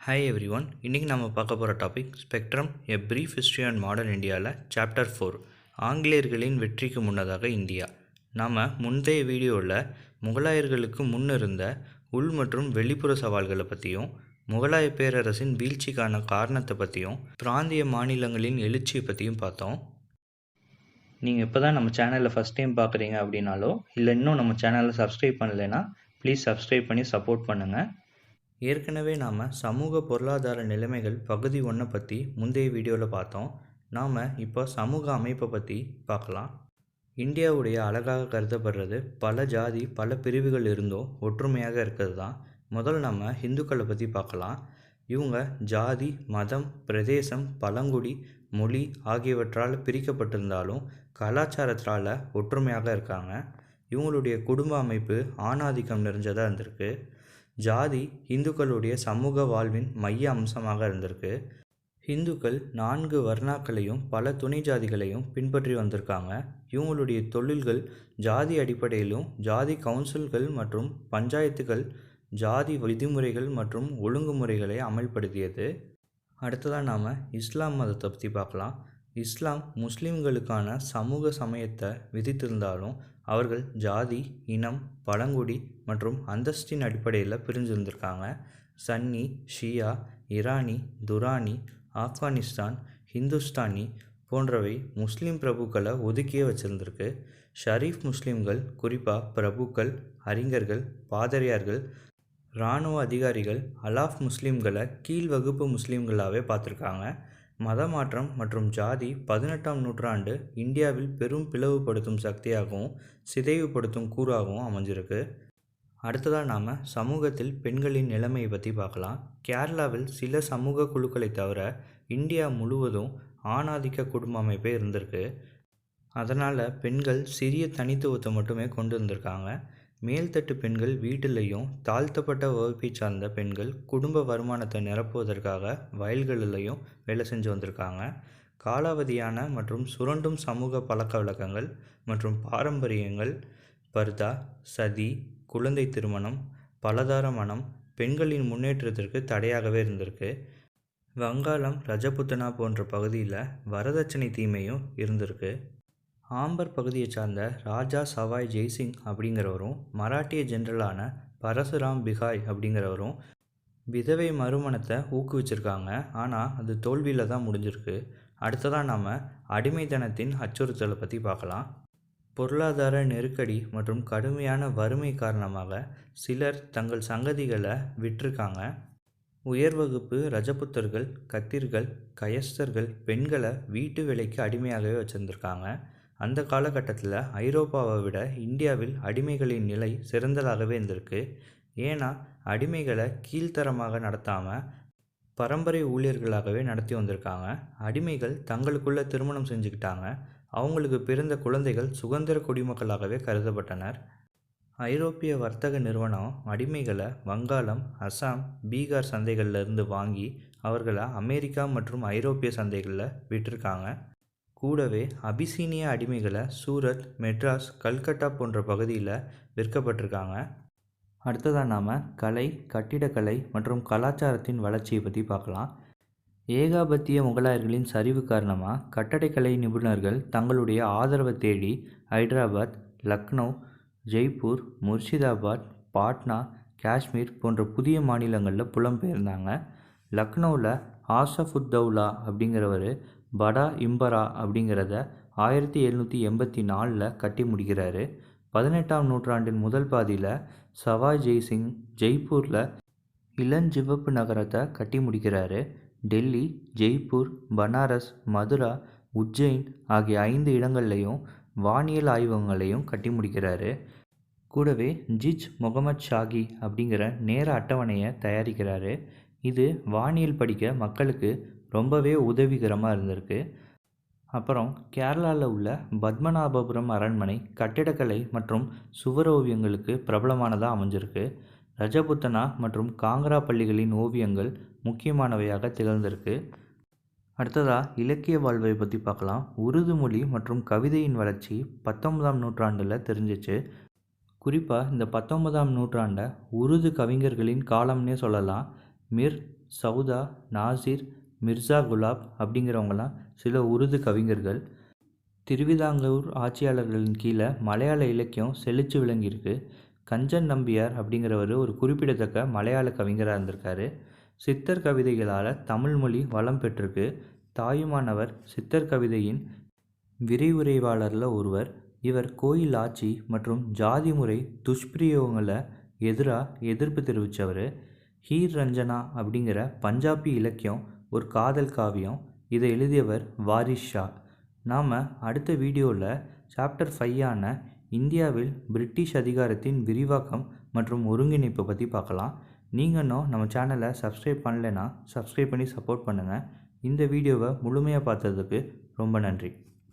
Hi every one. இன்றைக்கி நம்ம பார்க்க போகிற topic spectrum a brief history and modern இந்தியாவில் சாப்டர் 4 ஆங்கிலேயர்களின் வெற்றிக்கு முன்னதாக இந்தியா. நாம் முந்தைய வீடியோவில் முகலாயர்களுக்கு முன் இருந்த உள் மற்றும் வெளிப்புற சவால்களை பற்றியும் முகலாய பேரரசின் வீழ்ச்சிக்கான காரணத்தை பற்றியும் பிராந்திய மாநிலங்களின் எழுச்சியை பற்றியும் பார்த்தோம். நீங்கள் இப்போ தான் நம்ம சேனலில் ஃபஸ்ட் டைம் பார்க்குறீங்க அப்படின்னாலோ இல்லை இன்னும் நம்ம சேனலை சப்ஸ்கிரைப் பண்ணலைன்னா ப்ளீஸ் சப்ஸ்கிரைப் பண்ணி சப்போர்ட் பண்ணுங்கள். ஏற்கனவே நாம் சமூக பொருளாதார நிலைமைகள் பகுதி 1 பற்றி முந்தைய வீடியோவில் பார்த்தோம். நாம் இப்போ சமூக அமைப்பை பற்றி பார்க்கலாம். இந்தியாவுடைய அழகாக கருதப்படுறது பல ஜாதி பல பிரிவுகள் இருந்தும் ஒற்றுமையாக இருக்கிறது தான். முதல்ல நம்ம இந்துக்களை பற்றி பார்க்கலாம். இவங்க ஜாதி மதம் பிரதேசம் பழங்குடி மொழி ஆகியவற்றால் பிரிக்கப்பட்டிருந்தாலும் கலாச்சாரத்தால் ஒற்றுமையாக இருக்காங்க. இவங்களுடைய குடும்ப அமைப்பு ஆணாதிக்கம் நிறைஞ்சதாக இருந்திருக்கு. ஜாதி இந்துக்களுடைய சமூக வாழ்வின் மைய அம்சமாக இருந்திருக்கு. இந்துக்கள் 4 வர்ணாக்களையும் பல துணை ஜாதிகளையும் பின்பற்றி வந்திருக்காங்க. இவங்களுடைய தொழில்கள் ஜாதி அடிப்படையிலும் ஜாதி கவுன்சில்கள் மற்றும் பஞ்சாயத்துகள் ஜாதி விதிமுறைகள் மற்றும் ஒழுங்குமுறைகளை அமல்படுத்தியது. அடுத்ததாக நாம் இஸ்லாம் மதத்தை பற்றி பார்க்கலாம். இஸ்லாம் முஸ்லீம்களுக்கான சமூக சமயத்தை விதித்திருந்தாலும் அவர்கள் ஜாதி இனம் பழங்குடி மற்றும் அந்தஸ்தின் அடிப்படையில் பிரிஞ்சிருந்திருக்காங்க. சன்னி ஷியா இரானி துரானி ஆப்கானிஸ்தான் ஹிந்துஸ்தானி போன்றவை முஸ்லீம் பிரபுக்களை ஒதுக்கியே வச்சுருந்துருக்கு. ஷரீஃப் முஸ்லீம்கள் குறிப்பாக பிரபுக்கள் அறிஞர்கள் பாதிரியார்கள் இராணுவ அதிகாரிகள் அலாஃப் முஸ்லீம்களை கீழ் வகுப்பு முஸ்லீம்களாகவே பார்த்துருக்காங்க. மத மாற்றம் மற்றும் ஜாதி 18ஆம் நூற்றாண்டு இந்தியாவில் பெரும் பிளவுபடுத்தும் சக்தியாகவும் சிதைவுபடுத்தும் கூறாகவும் அமைஞ்சிருக்கு. அடுத்ததாக நாம் சமூகத்தில் பெண்களின் நிலைமையை பற்றி பார்க்கலாம். கேரளாவில் சில சமூக குழுக்களை தவிர இந்தியா முழுவதும் ஆணாதிக்க குடும்ப அமைப்பே இருந்திருக்கு. அதனால் பெண்கள் சிறிய தனித்துவத்தை மட்டுமே கொண்டு வந்திருக்காங்க. மேல்தட்டு பெண்கள் வீட்டிலையும் தாழ்த்தப்பட்ட வகுப்பை சார்ந்த பெண்கள் குடும்ப வருமானத்தை நிரப்புவதற்காக வயல்களிலையும் வேலை செஞ்சு வந்திருக்காங்க. காலாவதியான மற்றும் சுரண்டும் சமூக பழக்க வழக்கங்கள் மற்றும் பாரம்பரியங்கள் பர்தா சதி குழந்தை திருமணம் பலதார மனம் பெண்களின் முன்னேற்றத்திற்கு தடையாகவே இருந்திருக்கு. வங்காளம் ரஜபுத்தனா போன்ற பகுதியில் வரதட்சணை தீமையும் இருந்திருக்கு. ஆம்பர் பகுதியை சார்ந்த ராஜா சவாய் ஜெய்சிங் அப்படிங்கிறவரும் மராட்டிய ஜெனரலான பரசுராம் பிகாய் அப்படிங்கிறவரும் விதவை மறுமணத்தை ஊக்குவிச்சிருக்காங்க. ஆனால் அது தோல்வியில் தான் முடிஞ்சிருக்கு. அடுத்ததாக நாம் அடிமைத்தனத்தின் அச்சுறுத்தலை பற்றி பார்க்கலாம். பொருளாதார நெருக்கடி மற்றும் கடுமையான வறுமை காரணமாக சிலர் தங்கள் சங்கதிகளை விட்டிருக்காங்க. உயர் வகுப்பு ரஜபுத்தர்கள் கத்திர்கள் கயஸ்தர்கள் பெண்களை வீட்டு வேலைக்கு அடிமையாகவே வச்சுருந்துருக்காங்க. அந்த காலகட்டத்தில் ஐரோப்பாவை விட இந்தியாவில் அடிமைகளின் நிலை சிறந்ததாகவே இருந்திருக்கு. ஏன்னா அடிமைகளை கீழ்த்தரமாக நடத்தாமல் பரம்பரை ஊழியர்களாகவே நடத்தி வந்திருக்காங்க. அடிமைகள் தங்களுக்குள்ள திருமணம் செஞ்சுக்கிட்டாங்க. அவங்களுக்கு பிறந்த குழந்தைகள் சுதந்திர குடிமக்களாகவே கருதப்பட்டனர். ஐரோப்பிய வர்த்தக நிறுவனம் அடிமைகளை வங்காளம் அசாம் பீகார் சந்தைகளில் இருந்து வாங்கி அவர்களை அமெரிக்கா மற்றும் ஐரோப்பிய சந்தைகளில் விட்டிருக்காங்க. கூடவே அபிசீனிய அடிமைகளை சூரத் மெட்ராஸ் கல்கட்டா போன்ற பகுதியில் விற்கப்பட்டிருக்காங்க. அடுத்ததாக நாம் கலை கட்டிடக்கலை மற்றும் கலாச்சாரத்தின் வளர்ச்சியை பற்றி பார்க்கலாம். ஏகாபத்திய முகலாயர்களின் சரிவு காரணமாக கட்டடக்கலை நிபுணர்கள் தங்களுடைய ஆதரவை தேடி ஹைதராபாத் லக்னோ ஜெய்ப்பூர் முர்ஷிதாபாத் பாட்னா காஷ்மீர் போன்ற புதிய மாநிலங்களில் புலம்பெயர்ந்தாங்க. லக்னோவில் ஆசஃபுத்தௌலா அப்படிங்கிறவர் படா இம்பரா அப்படிங்கிறத 1784 கட்டி முடிக்கிறாரு. 18ஆம் நூற்றாண்டின் முதல் பாதியில் சவாய் ஜெய்சிங் ஜெய்ப்பூரில் இளஞ்சிவப்பு நகரத்தை கட்டி முடிக்கிறாரு. டெல்லி ஜெய்ப்பூர் பனாரஸ் மதுரா உஜ்ஜைன் ஆகிய 5 இடங்கள்லையும் வானியல் ஆய்வகங்களையும் கட்டி முடிக்கிறாரு. கூடவே ஜிஜ் முகமது ஷாகி அப்படிங்கிற நேர அட்டவணையை தயாரிக்கிறாரு. இது வானியல் படிக்க மக்களுக்கு ரொம்பவே உதவிகரமாக இருந்திருக்கு. அப்புறம் கேரளாவில் உள்ள பத்மநாபபுரம் அரண்மனை கட்டிடக்கலை மற்றும் சுவரோவியங்களுக்கு பிரபலமானதாக அமைஞ்சிருக்கு. ரஜபுத்தனா மற்றும் காங்கரா பள்ளிகளின் ஓவியங்கள் முக்கியமானவையாக திகழ்ந்திருக்கு. அடுத்ததாக இலக்கிய வாழ்வை பற்றி பார்க்கலாம். உருது மொழி மற்றும் கவிதையின் வளர்ச்சி 19ஆம் நூற்றாண்டில் தெரிஞ்சிச்சு. குறிப்பாக இந்த 19ஆம் நூற்றாண்டை உருது கவிஞர்களின் காலம்னே சொல்லலாம். மிர் சௌதா, நாசிர், மிர்சா குலாப் அப்படிங்கிறவங்களாம் சில உருது கவிஞர்கள். திருவிதாங்கூர் ஆட்சியாளர்களின் கீழே மலையாள இலக்கியம் செழித்து விளங்கியிருக்கு. கஞ்சன் நம்பியார் அப்படிங்கிறவர் ஒரு குறிப்பிடத்தக்க மலையாள கவிஞராக இருந்திருக்காரு. சித்தர் கவிதைகளால் தமிழ் மொழி வளம் பெற்றிருக்கு. தாயுமானவர் சித்தர் கவிதையின் விரிவுரைவாளரில் ஒருவர். இவர் கோயில் ஆட்சி மற்றும் ஜாதி முறை துஷ்பிரயோகங்களை எதிர்ப்பு தெரிவித்தவர். ஹீர் ரஞ்சனா அப்படிங்கிற பஞ்சாபி இலக்கியம் ஒரு காதல் காவியம். இதை எழுதியவர் வாரிஸ் ஷா. நாம் அடுத்த வீடியோவில் சாப்டர் 5 இந்தியாவில் பிரிட்டிஷ் அதிகாரத்தின் விரிவாக்கம் மற்றும் ஒருங்கிணைப்பு பற்றி பார்க்கலாம். நீங்கள் இன்னும் நம்ம சேனலை சப்ஸ்கிரைப் பண்ணலைன்னா சப்ஸ்கிரைப் பண்ணி சப்போர்ட் பண்ணுங்கள். இந்த வீடியோவை முழுமையாக பார்த்ததுக்கு ரொம்ப நன்றி.